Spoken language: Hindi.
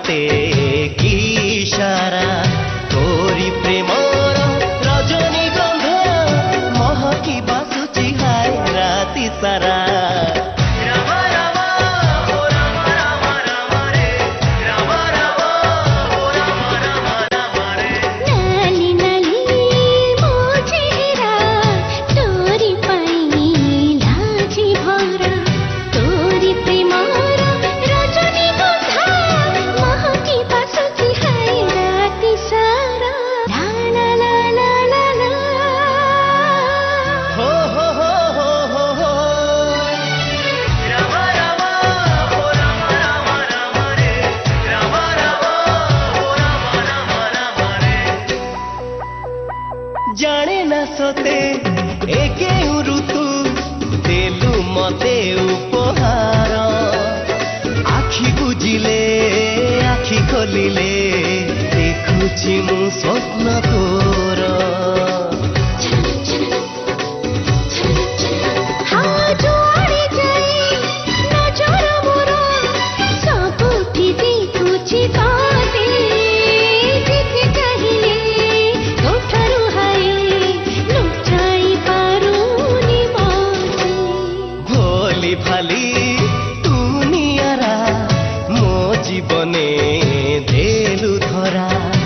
मते की इशारा तोरी प्रेमर रजनी गंध महकी बासुची हाय राति सारा जाने ना सोते एके ऋतु देलु मते उपहार आखि बुझिले आखि खोलिले देखुछि मु स्वप्न तोर भाली तू नियारा मो जीवने देलु धरा।